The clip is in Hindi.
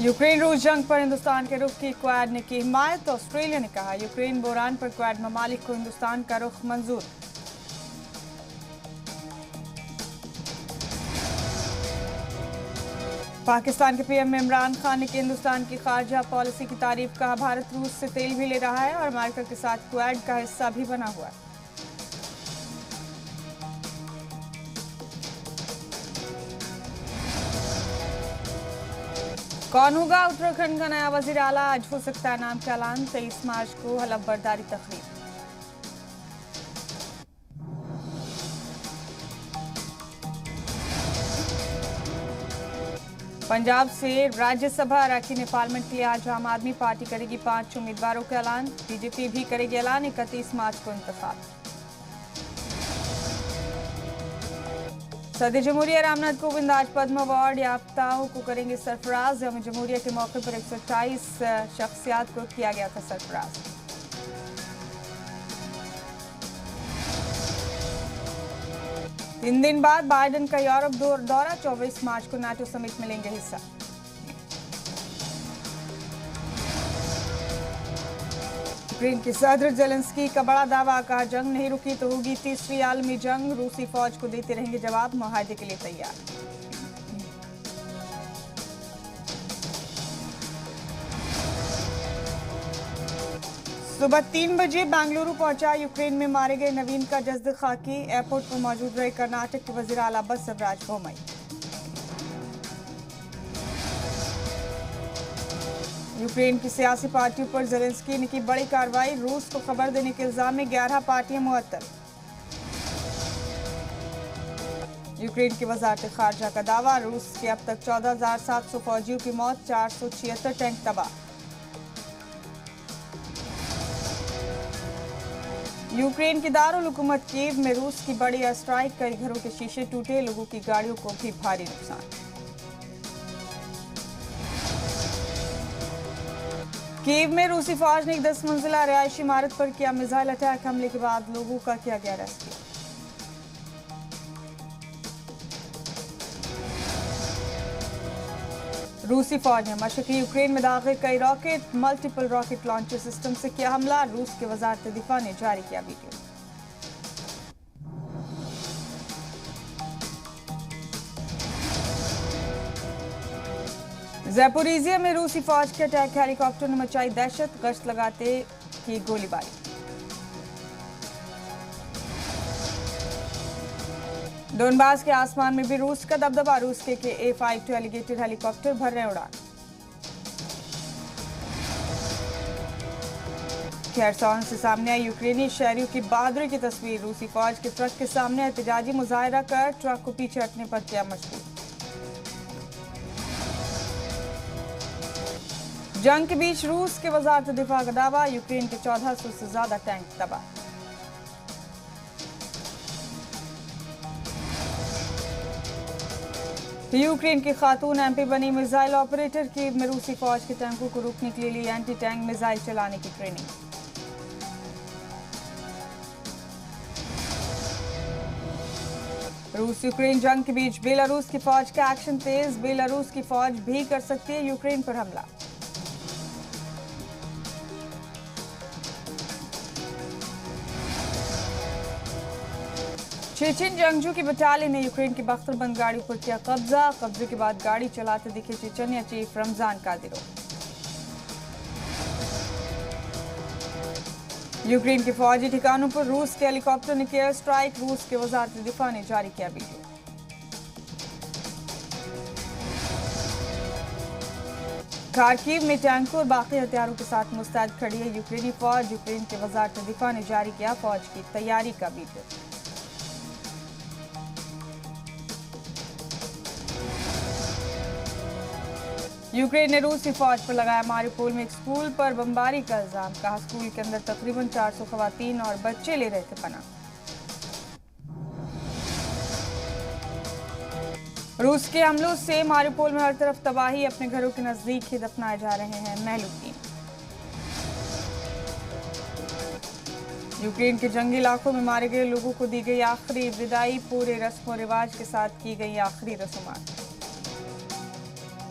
यूक्रेन रूस जंग पर हिंदुस्तान के रुख की क्वाड ने की हिमायत। ऑस्ट्रेलिया ने कहा यूक्रेन बहरान पर क्वाड ममालिक को हिंदुस्तान का रुख मंजूर। पाकिस्तान के पीएम इमरान खान ने की हिंदुस्तान की खारजा पॉलिसी की तारीफ। कहा भारत रूस से तेल भी ले रहा है और अमेरिका के साथ क्वाड का हिस्सा भी बना हुआ है। कौन होगा उत्तराखंड का नया वजीर आला? आज हो सकता है नाम का ऐलान। 23 मार्च को हलफ बर्दारी तकरीब। पंजाब से राज्यसभा अरकान पार्लियामेंट के लिए आज आम आदमी पार्टी करेगी 5 उम्मीदवारों का ऐलान। बीजेपी भी करेगी ऐलान। 31 मार्च को इंतखाब। सदर जमहूरिया रामनाथ कोविंद आज पद्म अवार्ड याफ्ताओं को करेंगे सरफराज। यौम जमहूरिया के मौके पर 128 शख्सियात को किया गया था सरफराज। तीन दिन बाद बाइडेन का यूरोप दौरा। 24 मार्च को नाटो समिट में लेंगे हिस्सा। यूक्रेन के सदर जेलेंस्की का बड़ा दावा। कहा जंग नहीं रुकी तो होगी तीसरी आलमी जंग। रूसी फौज को देते रहेंगे जवाब। मुआहदे के लिए तैयार। सुबह 3 बजे बेंगलुरु पहुंचा यूक्रेन में मारे गए नवीन का जस्द खाकी। एयरपोर्ट पर मौजूद रहे कर्नाटक के वजीर आला बसवराज बोम्मई। यूक्रेन की सियासी पार्टियों पर जेलेंस्की ने की बड़ी कार्रवाई। रूस को खबर देने के इल्जाम में 11 पार्टियां मुअत्तल। यूक्रेन की वजारत खारजा का दावा। रूस के अब तक 14,700 फौजियों की मौत। 476 टैंक तबाह। यूक्रेन की दारुल हुकूमत कीव में रूस की बड़ी एयर स्ट्राइक। कई घरों के शीशे टूटे। लोगों की गाड़ियों को भी भारी नुकसान। कीव में रूसी फौज ने एक 10 मंजिला रिहायशी इमारत पर किया मिसाइल अटैक। हमले के बाद लोगों का किया गया रेस्क्यू। रूसी फौज ने मशरकी यूक्रेन में दाखिल कई rocket multiple rocket launcher system से किया हमला। रूस के वजारत दिफा ने जारी किया वीडियो। ज़ैपोरिज़िया में रूसी फौज के अटैक। हेलीकॉप्टर ने मचाई दहशत। गश्त लगाते की गोलीबारी। डोनबास के आसमान में भी रूस का दबदबा। रूस के A-52 एलिगेटर हेलीकॉप्टर भर रहे उड़ान। खेरसॉन से सामने आई यूक्रेनी शहरियों की बहादुरी की तस्वीर। रूसी फौज के ट्रक के सामने एहतजाजी मुजाहरा कर ट्रक को पीछे हटने पर किया मजबूर। जंग के बीच रूस के वजारत दिफा का दावा। यूक्रेन के 1400 से ज्यादा टैंक तबाह। यूक्रेन की खातून MP बनी मिसाइल ऑपरेटर। कीव में रूसी फौज के टैंकों को रोकने के लिए एंटी टैंक मिसाइल चलाने की ट्रेनिंग। रूस यूक्रेन जंग के बीच बेलारूस की फौज का एक्शन तेज। बेलारूस की फौज भी कर सकती है यूक्रेन पर हमला। चेचन जंगजू की बटालियन ने यूक्रेन की बख्तरबंद गाड़ियों पर किया कब्जा। कब्जे के बाद गाड़ी चलाते दिखे Chechnya chief Ramzan Kadyrov. Ukraine के फौजी ठिकानों पर रूस के हेलीकॉप्टर ने किया स्ट्राइक। रूस के वजारत दिफा ने जारी किया वीडियो। खार्किव में टैंकों और बाकी हथियारों के साथ मुस्तैद खड़ी है यूक्रेनी फौज। यूक्रेन के वजारत दिफा ने जारी किया फौज की तैयारी का वीडियो। यूक्रेन ने रूसी फौज पर लगाया मारिउपोल में एक स्कूल पर बमबारी का इल्जाम। कहा स्कूल के अंदर तकरीबन 400 खवातीन और बच्चे ले रहे थे पनाह। रूस के हमलों से मारिउपोल में हर तरफ तबाही। अपने घरों के नजदीक ही दफनाए जा रहे हैं महलूकीन। यूक्रेन के जंगी इलाकों में मारे गए लोगों को दी गई आखिरी विदाई। पूरे रस्म और रिवाज के साथ की गई आखिरी रस्मात।